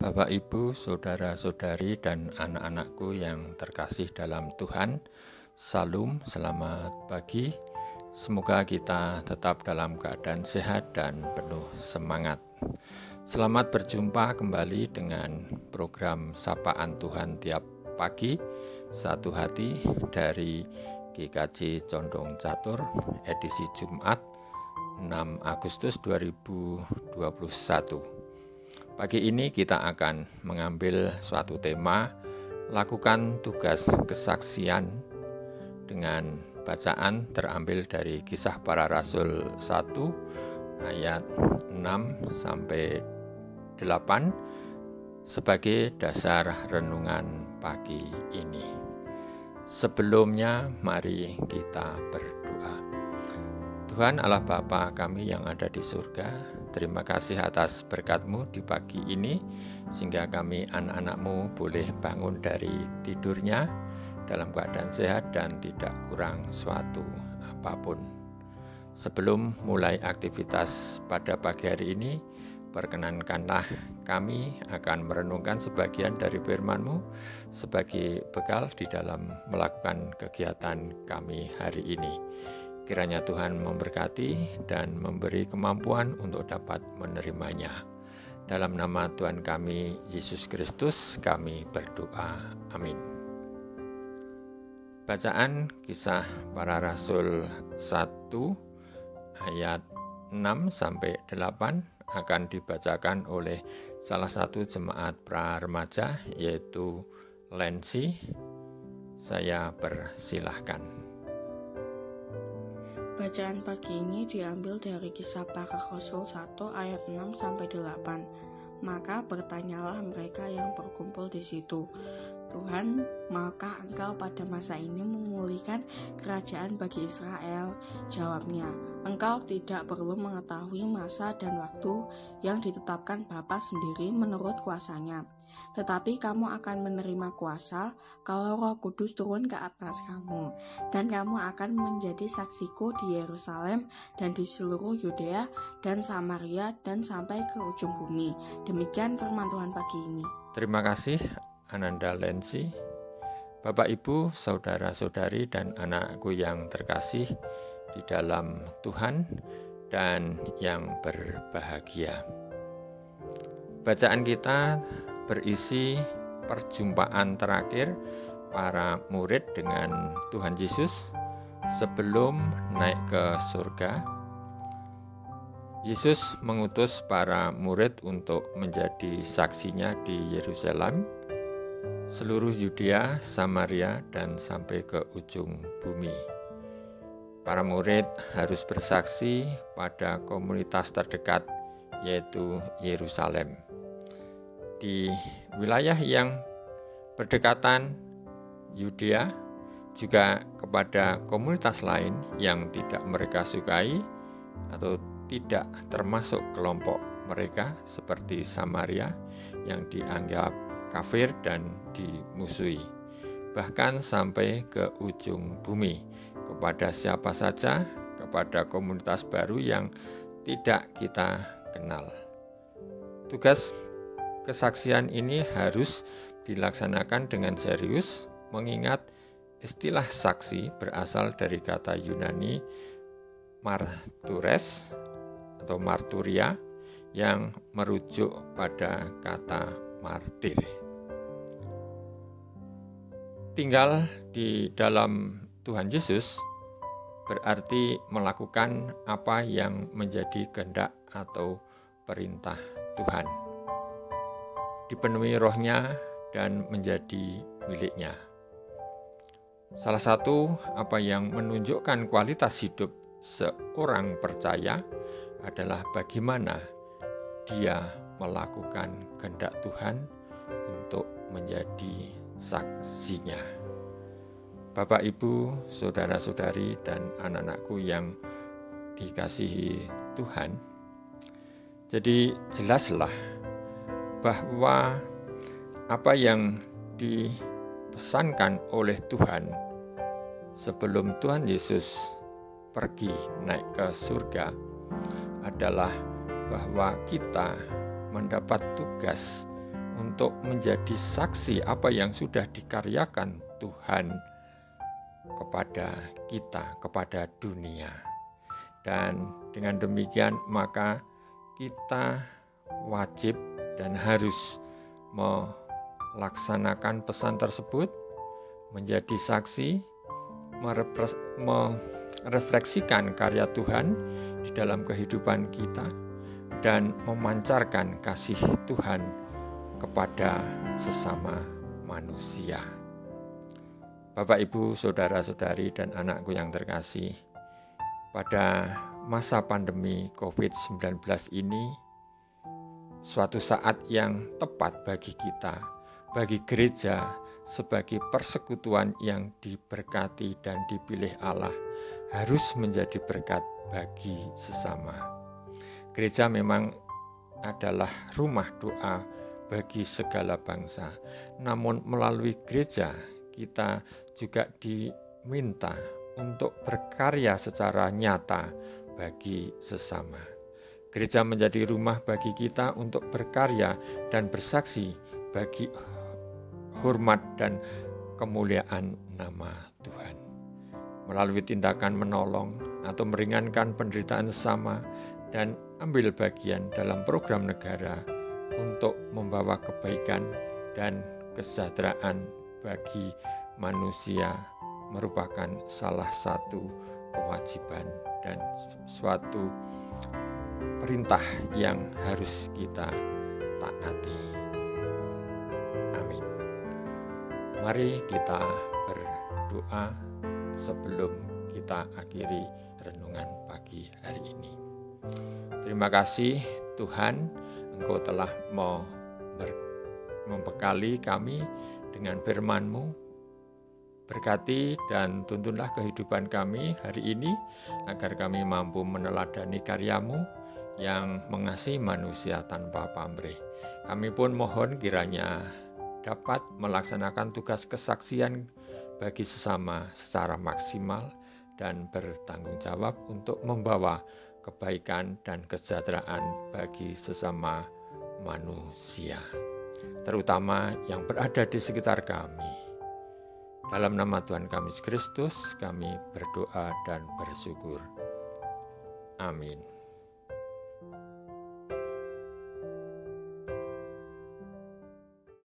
Bapak, Ibu, saudara-saudari, dan anak-anakku yang terkasih dalam Tuhan, Salam, selamat pagi. Semoga kita tetap dalam keadaan sehat dan penuh semangat. Selamat berjumpa kembali dengan program Sapaan Tuhan tiap pagi, Satu Hati dari GKJ Condong Catur, edisi Jumat 6 Agustus 2021. Pagi ini kita akan mengambil suatu tema, lakukan tugas kesaksian, dengan bacaan terambil dari Kisah Para Rasul 1 ayat 6 sampai 8 sebagai dasar renungan pagi ini. Sebelumnya mari kita berdoa. Tuhan Allah Bapa kami yang ada di surga, terima kasih atas berkat-Mu di pagi ini, sehingga kami anak-anak-Mu boleh bangun dari tidurnya dalam keadaan sehat dan tidak kurang suatu apapun. Sebelum mulai aktivitas pada pagi hari ini, perkenankanlah kami akan merenungkan sebagian dari firman-Mu sebagai bekal di dalam melakukan kegiatan kami hari ini. Kiranya Tuhan memberkati dan memberi kemampuan untuk dapat menerimanya. Dalam nama Tuhan kami, Yesus Kristus, kami berdoa. Amin. Bacaan Kisah Para Rasul 1 ayat 6 sampai 8 akan dibacakan oleh salah satu jemaat pra remaja, yaitu Lensi. Saya persilahkan. Bacaan pagi ini diambil dari Kisah Para Rasul 1 ayat 6 sampai 8. Maka bertanyalah mereka yang berkumpul di situ, Tuhan, maukah Engkau pada masa ini memulihkan kerajaan bagi Israel? Jawabnya, Engkau tidak perlu mengetahui masa dan waktu yang ditetapkan Bapa sendiri menurut kuasanya. Tetapi kamu akan menerima kuasa kalau Roh Kudus turun ke atas kamu, dan kamu akan menjadi saksiku di Yerusalem dan di seluruh Yudea dan Samaria dan sampai ke ujung bumi. Demikian firman Tuhan pagi ini. Terima kasih Ananda Lensi. Bapak, Ibu, saudara-saudari, dan anakku yang terkasih di dalam Tuhan dan yang berbahagia. Bacaan kita berisi perjumpaan terakhir para murid dengan Tuhan Yesus sebelum naik ke surga. Yesus mengutus para murid untuk menjadi saksinya di Yerusalem, seluruh Yudea, Samaria, dan sampai ke ujung bumi. Para murid harus bersaksi pada komunitas terdekat, yaitu Yerusalem. Di wilayah yang berdekatan Yudea, juga kepada komunitas lain yang tidak mereka sukai atau tidak termasuk kelompok mereka, seperti Samaria yang dianggap kafir dan dimusuhi, bahkan sampai ke ujung bumi, kepada siapa saja, kepada komunitas baru yang tidak kita kenal. Tugas kesaksian ini harus dilaksanakan dengan serius, mengingat istilah saksi berasal dari kata Yunani martures atau marturia yang merujuk pada kata martir. Tinggal di dalam Tuhan Yesus berarti melakukan apa yang menjadi kehendak atau perintah Tuhan, dipenuhi Roh-Nya dan menjadi miliknya. Salah satu apa yang menunjukkan kualitas hidup seorang percaya adalah bagaimana dia melakukan kehendak Tuhan untuk menjadi saksinya. Bapak, Ibu, saudara-saudari, dan anak-anakku yang dikasihi Tuhan, jadi jelaslah bahwa apa yang dipesankan oleh Tuhan sebelum Tuhan Yesus pergi naik ke surga adalah bahwa kita mendapat tugas untuk menjadi saksi apa yang sudah dikaryakan Tuhan kepada kita, kepada dunia. Dan dengan demikian maka kita wajib dan harus melaksanakan pesan tersebut, menjadi saksi, merefleksikan karya Tuhan di dalam kehidupan kita, dan memancarkan kasih Tuhan kepada sesama manusia. Bapak, Ibu, saudara-saudari, dan anakku yang terkasih, pada masa pandemi COVID-19 ini, suatu saat yang tepat bagi kita, bagi gereja, sebagai persekutuan yang diberkati dan dipilih Allah, harus menjadi berkat bagi sesama. Gereja memang adalah rumah doa bagi segala bangsa, namun melalui gereja kita juga diminta untuk berkarya secara nyata bagi sesama. Gereja menjadi rumah bagi kita untuk berkarya dan bersaksi bagi hormat dan kemuliaan nama Tuhan. Melalui tindakan menolong atau meringankan penderitaan sesama dan ambil bagian dalam program negara untuk membawa kebaikan dan kesejahteraan bagi manusia merupakan salah satu kewajiban dan suatu perintah yang harus kita taati. Amin. Mari kita berdoa sebelum kita akhiri renungan pagi hari ini. Terima kasih Tuhan, Engkau telah membekali kami dengan firman-Mu. Berkati dan tuntunlah kehidupan kami hari ini, agar kami mampu meneladani karya-Mu yang mengasihi manusia tanpa pamrih. Kami pun mohon kiranya dapat melaksanakan tugas kesaksian bagi sesama secara maksimal dan bertanggung jawab untuk membawa kebaikan dan kesejahteraan bagi sesama manusia, terutama yang berada di sekitar kami. Dalam nama Tuhan kami Yesus Kristus, kami berdoa dan bersyukur. Amin.